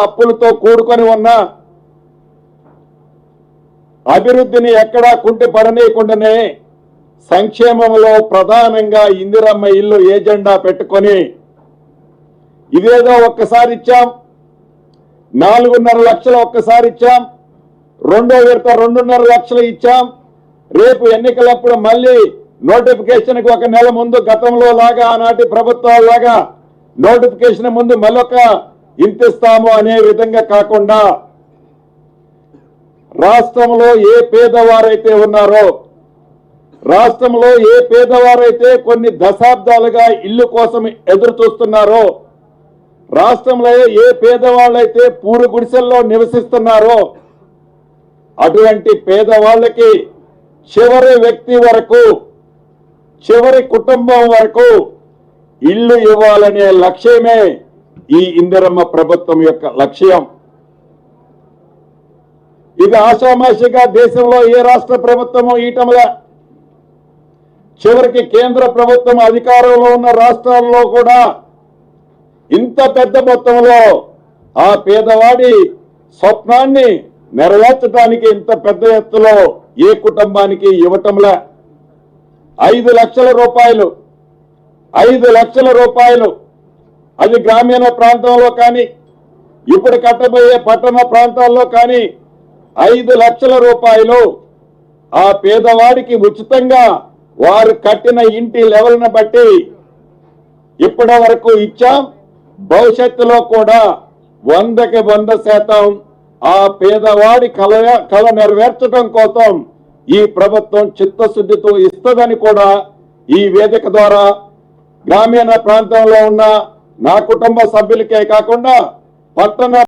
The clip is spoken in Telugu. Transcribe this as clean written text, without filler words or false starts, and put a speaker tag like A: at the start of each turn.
A: అప్పులతో కూడుకొని ఉన్న అభివృద్ధిని ఎక్కడా కుంటి పడనీయకుండానే సంక్షేమంలో ప్రధానంగా ఇందిరమ్మ ఇల్లు ఏజెండా పెట్టుకొని ఇదేదో ఒక్కసారి ఇచ్చాం, 4.5 లక్షలు ఒక్కసారి ఇచ్చాం, రెండో విడత 2.5 లక్షలు ఇచ్చాం, రేపు ఎన్నికలప్పుడు మళ్ళీ నోటిఫికేషన్కి ఒక నెల ముందు గతంలో లాగా ఆనాటి ప్రభుత్వాల లాగా నోటిఫికేషన్ ముందు మరొక ఇంతిస్తాము అనే విధంగా కాకుండా రాష్ట్రంలో ఏ పేదవారైతే ఉన్నారో, రాష్ట్రంలో ఏ పేదవారైతే కొన్ని దశాబ్దాలుగా ఇల్లు కోసం ఎదురు చూస్తున్నారో, రాష్ట్రంలో ఏ పేదవాళ్ళైతే పూరు గుడిసెల్లో నివసిస్తున్నారో అటువంటి పేదవాళ్ళకి చివరి వ్యక్తి వరకు, చివరి కుటుంబం వరకు ఇల్లు ఇవ్వాలనే లక్ష్యమే ఈ ఇందిరమ్మ ప్రభుత్వం యొక్క లక్ష్యం. ఇది ఆషామాషిగా దేశంలో ఏ రాష్ట్ర ప్రభుత్వము ఈటమల, చివరికి కేంద్ర ప్రభుత్వం అధికారంలో ఉన్న రాష్ట్రాల్లో కూడా ఇంత పెద్ద మొత్తంలో ఆ పేదవాడి స్వప్నాన్ని నెరవేర్చడానికి ఇంత పెద్ద ఎత్తులో ఏ కుటుంబానికి ఇవ్వటంలా 5 లక్షల రూపాయలు, 5 లక్షల రూపాయలు అది గ్రామీణ ప్రాంతంలో కానీ ఇప్పుడు కట్టబోయే పట్టణ ప్రాంతాల్లో కానీ 5 లక్షల రూపాయలు ఆ పేదవాడికి ఉచితంగా వారు కట్టిన ఇంటి లెవెల్ను బట్టి ఇప్పటి వరకు ఇచ్చాం. భవిష్యత్తులో కూడా 100కి 100% ఆ పేదవాడి కళ నెరవేర్చడం కోసం ఈ ప్రభుత్వం చిత్తశుద్ధితో ఇస్తుందని కూడా ఈ వేదిక ద్వారా గ్రామీణ ప్రాంతంలో ఉన్న నా కుటుంబ సభ్యులకే కాకుండా పట్టణ